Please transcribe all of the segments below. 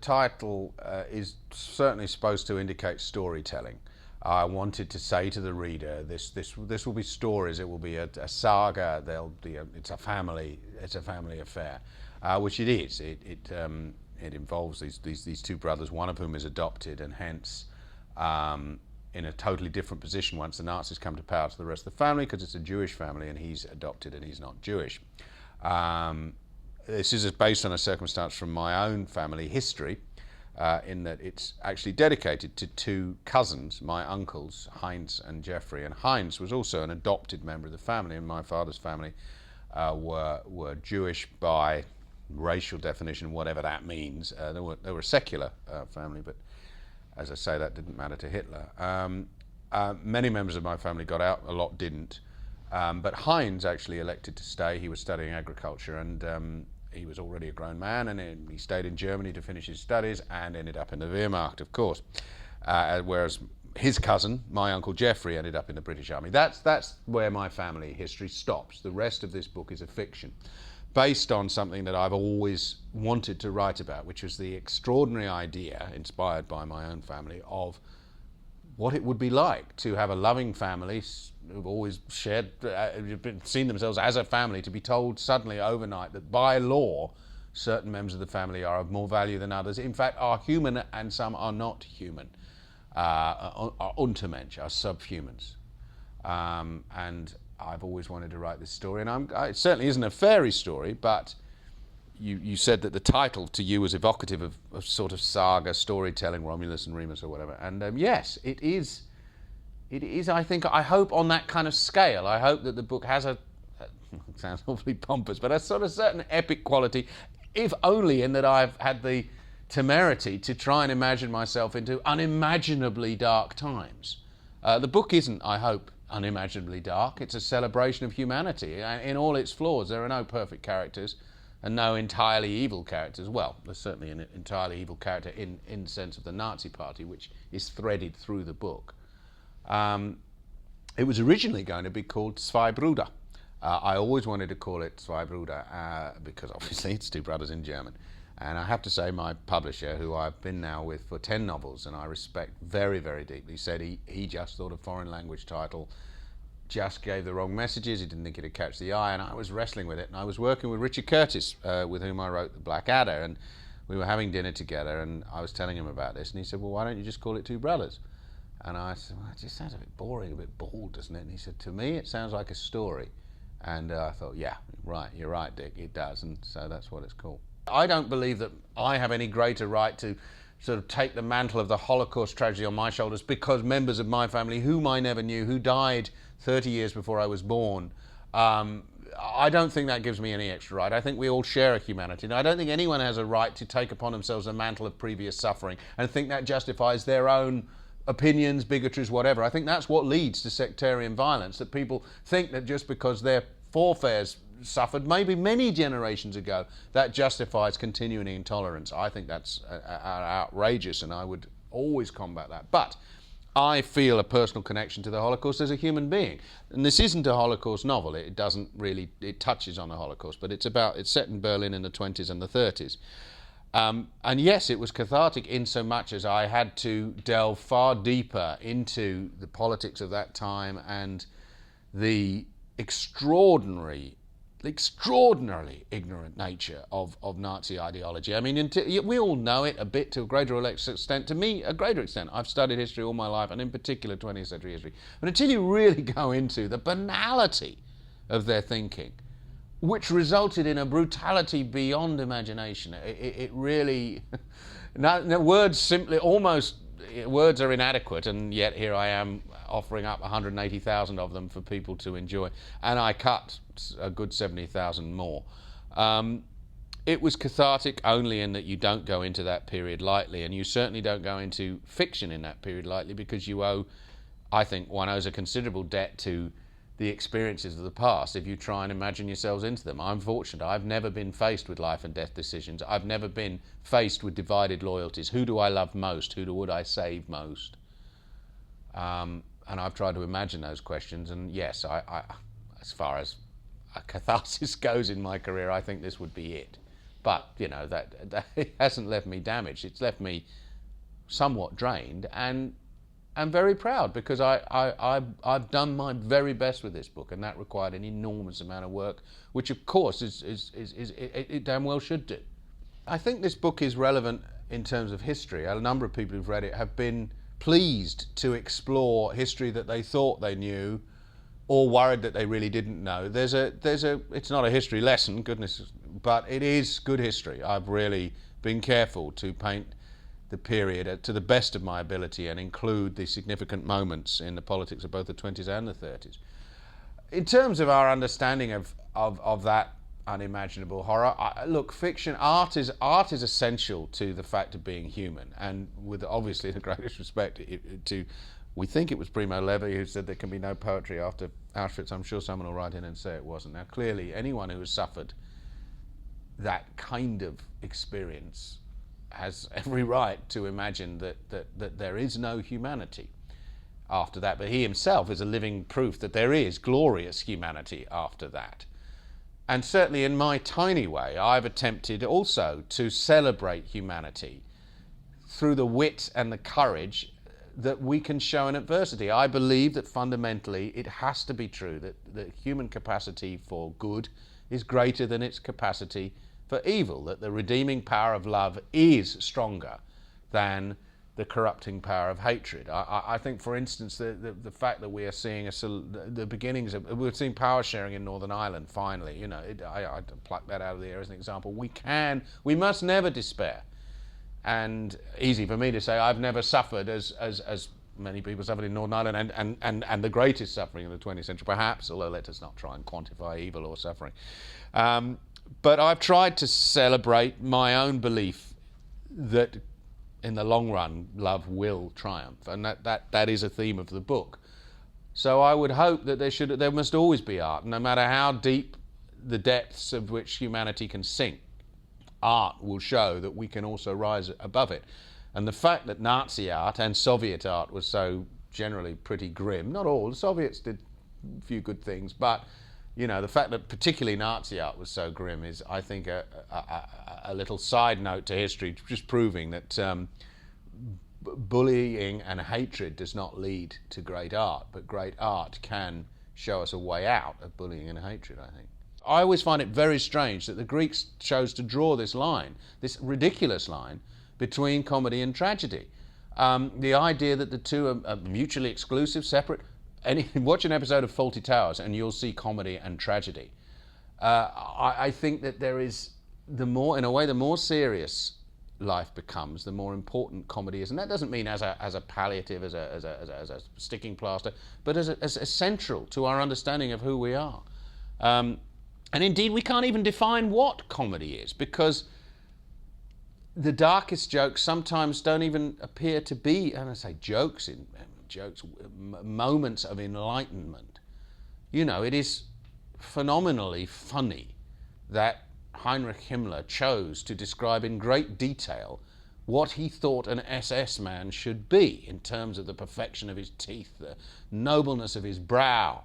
title is certainly supposed to indicate storytelling. I wanted to say to the reader, this will be stories. It will be a saga. It's a family affair, which it is. It involves these two brothers, one of whom is adopted, and hence in a totally different position once the Nazis come to power to the rest of the family, because it's a Jewish family and he's adopted and he's not Jewish. This is based on a circumstance from my own family history, in that it's actually dedicated to two cousins, my uncles, Heinz and Jeffrey. And Heinz was also an adopted member of the family, and my father's family were Jewish by racial definition, whatever that means. They were a secular family, but as I say, that didn't matter to Hitler. Many members of my family got out, a lot didn't. But Heinz actually elected to stay. He was studying agriculture, and he was already a grown man, and he stayed in Germany to finish his studies and ended up in the Wehrmacht, of course. Whereas his cousin, my uncle Jeffrey, ended up in the British Army. That's where my family history stops. The rest of this book is a fiction based on something that I've always wanted to write about, which was the extraordinary idea, inspired by my own family, of what it would be like to have a loving family who've always seen themselves as a family, to be told suddenly overnight that by law certain members of the family are of more value than others, in fact are human and some are not human, are Untermensch, are subhumans. And I've always wanted to write this story, and it certainly isn't a fairy story, but you said that the title to you was evocative of sort of saga storytelling, Romulus and Remus or whatever, and yes, it is, I hope, on that kind of scale. I hope that the book has it sounds awfully pompous, but a sort of certain epic quality, if only in that I've had the temerity to try and imagine myself into unimaginably dark times. The book isn't, I hope, unimaginably dark. It's a celebration of humanity in all its flaws. There are no perfect characters and no entirely evil characters. Well, there's certainly an entirely evil character in the sense of the Nazi Party, which is threaded through the book. It was originally going to be called Zwei Brüder. I always wanted to call it Zwei Brüder because obviously it's two brothers in German. And I have to say, my publisher, who I've been now with for 10 novels and I respect very, very deeply, said he just thought a foreign language title just gave the wrong messages. He didn't think it'd catch the eye, and I was wrestling with it. And I was working with Richard Curtis, with whom I wrote The Black Adder, and we were having dinner together, and I was telling him about this, and he said, well, why don't you just call it Two Brothers? And I said, well, it just sounds a bit boring, a bit bald, doesn't it? And he said, to me, it sounds like a story. And I thought, yeah, right, you're right, Dick, it does, and so that's what it's called. I don't believe that I have any greater right to sort of take the mantle of the Holocaust tragedy on my shoulders because members of my family, whom I never knew, who died 30 years before I was born, I don't think that gives me any extra right. I think we all share a humanity. And I don't think anyone has a right to take upon themselves a mantle of previous suffering and think that justifies their own opinions, bigotries, whatever. I think that's what leads to sectarian violence, that people think that just because their forefathers suffered maybe many generations ago, that justifies continuing intolerance. I think that's outrageous, and I would always combat that. But I feel a personal connection to the Holocaust as a human being. And this isn't a Holocaust novel. It doesn't really, it touches on the Holocaust, but it's set in Berlin in the 20s and the 30s. And yes, it was cathartic in so much as I had to delve far deeper into the politics of that time and the extraordinarily ignorant nature of Nazi ideology. I mean, we all know it a bit to a greater or less extent. To me, a greater extent. I've studied history all my life, and in particular 20th century history. But until you really go into the banality of their thinking, which resulted in a brutality beyond imagination, it really... now, words are inadequate, and yet here I am offering up 180,000 of them for people to enjoy, and I cut a good 70,000 more. It was cathartic only in that you don't go into that period lightly, and you certainly don't go into fiction in that period lightly, because I think one owes a considerable debt to the experiences of the past if you try and imagine yourselves into them. I'm fortunate. I've never been faced with life and death decisions. I've never been faced with divided loyalties. Who do I love most? Who would I save most? And I've tried to imagine those questions, and yes, I as far as a catharsis goes in my career, I think this would be it. But, you know, that it hasn't left me damaged. It's left me somewhat drained, and I'm very proud because I've done my very best with this book, and that required an enormous amount of work, which of course it damn well should do. I think this book is relevant in terms of history. A number of people who've read it have been pleased to explore history that they thought they knew, or worried that they really didn't know. It's not a history lesson, goodness, but it is good history. I've really been careful to paint the period to the best of my ability and include the significant moments in the politics of both the 20s and the 30s. In terms of our understanding of that unimaginable horror, look, fiction, art is essential to the fact of being human, and with obviously the greatest respect to, we think it was Primo Levi who said there can be no poetry after Auschwitz. I'm sure someone will write in and say it wasn't. Now clearly anyone who has suffered that kind of experience has every right to imagine that there is no humanity after that, but he himself is a living proof that there is glorious humanity after that. And certainly in my tiny way, I've attempted also to celebrate humanity through the wit and the courage that we can show in adversity. I believe that fundamentally it has to be true that the human capacity for good is greater than its capacity for evil, that the redeeming power of love is stronger than the corrupting power of hatred. I think, for instance, the fact that we are seeing the beginnings of, we're seeing power sharing in Northern Ireland finally, you know, I pluck that out of the air as an example. We must never despair. And easy for me to say, I've never suffered as many people suffered in Northern Ireland, and the greatest suffering in the 20th century perhaps, although let us not try and quantify evil or suffering. But I've tried to celebrate my own belief that in the long run love will triumph, and that is a theme of the book. So I would hope that there must always be art, no matter how deep the depths of which humanity can sink. Art will show that we can also rise above it. And the fact that Nazi art and Soviet art was so generally pretty grim, not all, the Soviets did a few good things, but you know, the fact that particularly Nazi art was so grim is, I think, a little side note to history, just proving that bullying and hatred does not lead to great art, but great art can show us a way out of bullying and hatred, I think. I always find it very strange that the Greeks chose to draw this line, this ridiculous line, between comedy and tragedy. The idea that the two are mutually exclusive, separate. Watch an episode of Fawlty Towers and you'll see comedy and tragedy. I think that there is, the more serious life becomes, the more important comedy is. And that doesn't mean as a palliative, as a sticking plaster, but as central to our understanding of who we are. And indeed, we can't even define what comedy is, because the darkest jokes sometimes don't even appear to be, and I say jokes, moments of enlightenment. You know, it is phenomenally funny that Heinrich Himmler chose to describe in great detail what he thought an SS man should be in terms of the perfection of his teeth, the nobleness of his brow,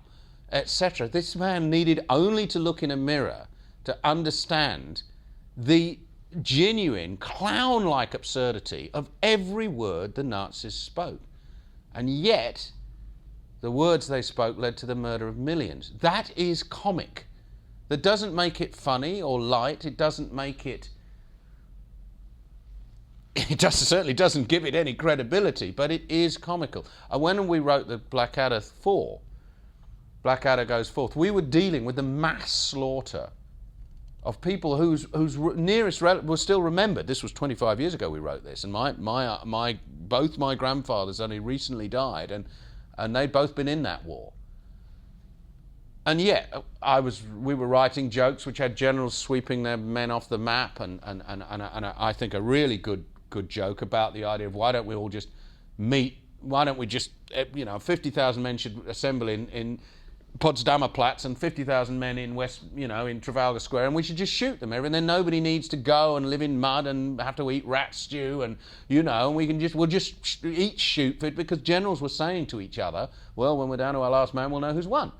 etc. This man needed only to look in a mirror to understand the genuine clown-like absurdity of every word the Nazis spoke. And yet, the words they spoke led to the murder of millions. That is comic. That doesn't make it funny or light. It doesn't make it... certainly doesn't give it any credibility, but it is comical. And when we wrote the Blackadder 4, Blackadder Goes Forth, we were dealing with the mass slaughter of people whose nearest relatives were still remembered. This was 25 years ago we wrote this, and both my grandfathers only recently died, and they'd both been in that war. And yet, we were writing jokes which had generals sweeping their men off the map, and I think a really good joke about the idea of why don't we all just meet? Why don't we just 50,000 men should assemble in Potsdamer Platz and 50,000 men in in Trafalgar Square, and we should just shoot them, and then nobody needs to go and live in mud and have to eat rat stew, and and we'll just each shoot for it, because generals were saying to each other, well, when we're down to our last man, we'll know who's won.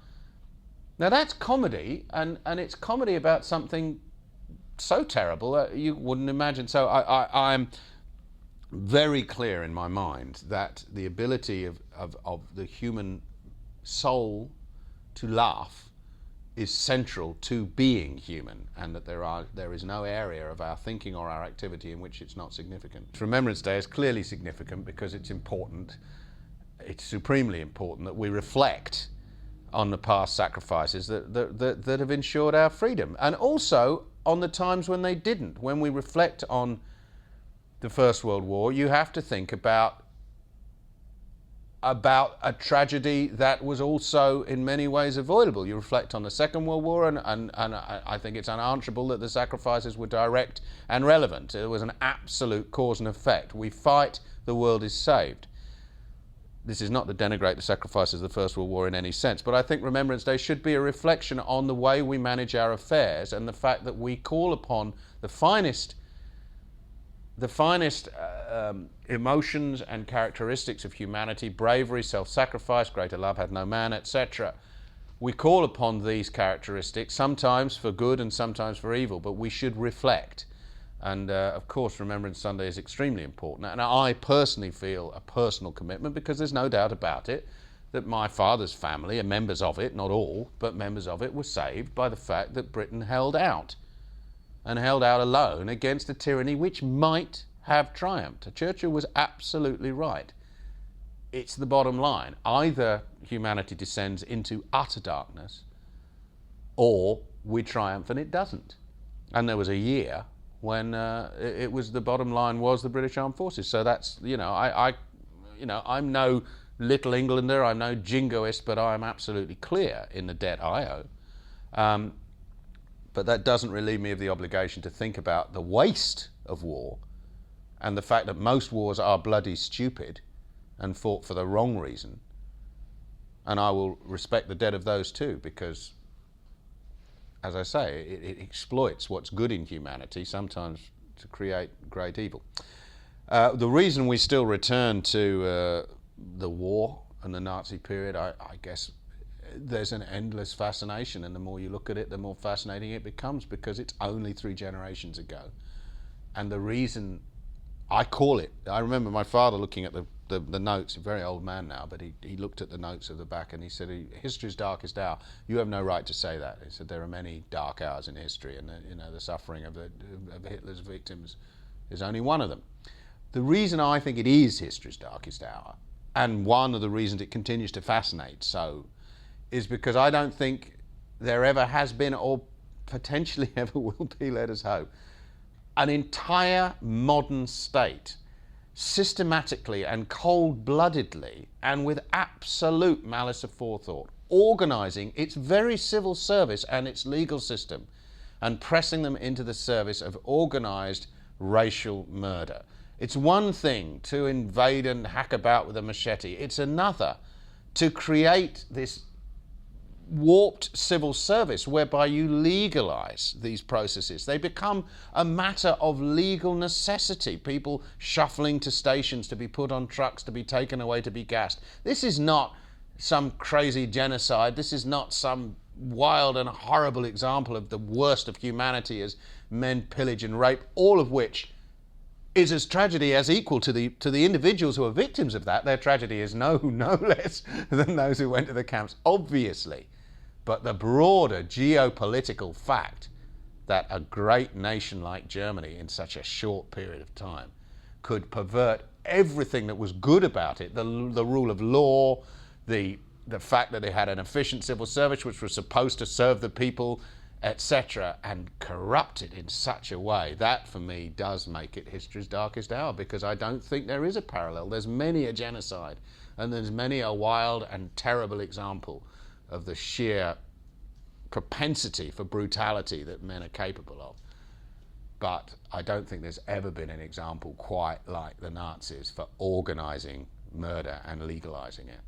Now that's comedy, and it's comedy about something so terrible that you wouldn't imagine. So I'm very clear in my mind that the ability of the human soul to laugh is central to being human, and that there is no area of our thinking or our activity in which it's not significant. Remembrance Day is clearly significant because it's important, it's supremely important that we reflect on the past sacrifices that have ensured our freedom, and also on the times when they didn't. When we reflect on the First World War, you have to think about a tragedy that was also in many ways avoidable. You reflect on the Second World War, and I think it's unanswerable that the sacrifices were direct and relevant. It was an absolute cause and effect. We fight, the world is saved. This is not to denigrate the sacrifices of the First World War in any sense, but I think Remembrance Day should be a reflection on the way we manage our affairs and the fact that we call upon the finest emotions and characteristics of humanity: bravery, self-sacrifice, greater love had no man, etc. We call upon these characteristics, sometimes for good and sometimes for evil, but we should reflect. And of course, Remembrance Sunday is extremely important. And I personally feel a personal commitment, because there's no doubt about it, that my father's family, and members of it, not all, but members of it, were saved by the fact that Britain held out, and held out alone against a tyranny which might have triumphed. Churchill was absolutely right. It's the bottom line. Either humanity descends into utter darkness, or we triumph and it doesn't. And there was a year when it was, the bottom line was the British Armed Forces. So that's, I'm no Little Englander, I'm no jingoist, but I'm absolutely clear in the debt I owe. But that doesn't relieve me of the obligation to think about the waste of war and the fact that most wars are bloody stupid and fought for the wrong reason. And I will respect the dead of those too, because, as I say, it exploits what's good in humanity, sometimes to create great evil. The reason we still return to the war and the Nazi period, I guess, there's an endless fascination, and the more you look at it, the more fascinating it becomes, because it's only 3 generations ago. And the reason I call it, I remember my father looking at the notes, a very old man now, but he looked at the notes at the back and he said, "History's darkest hour." You have no right to say that. He said, there are many dark hours in history, and the suffering of Hitler's victims is only one of them. The reason I think it is history's darkest hour, and one of the reasons it continues to fascinate so, is because I don't think there ever has been, or potentially ever will be, let us hope, an entire modern state systematically and cold-bloodedly and with absolute malice aforethought organising its very civil service and its legal system and pressing them into the service of organised racial murder. It's one thing to invade and hack about with a machete. It's another to create this warped civil service whereby you legalise these processes. They become a matter of legal necessity. People shuffling to stations to be put on trucks, to be taken away, to be gassed. This is not some crazy genocide. This is not some wild and horrible example of the worst of humanity as men pillage and rape, all of which is as tragedy as equal to the individuals who are victims of that. Their tragedy is no less than those who went to the camps, obviously. But the broader geopolitical fact that a great nation like Germany in such a short period of time could pervert everything that was good about it, the rule of law, the fact that it had an efficient civil service which was supposed to serve the people, etc., and corrupt it in such a way, that for me does make it history's darkest hour, because I don't think there is a parallel. There's many a genocide, and there's many a wild and terrible example of the sheer propensity for brutality that men are capable of. But I don't think there's ever been an example quite like the Nazis for organising murder and legalising it.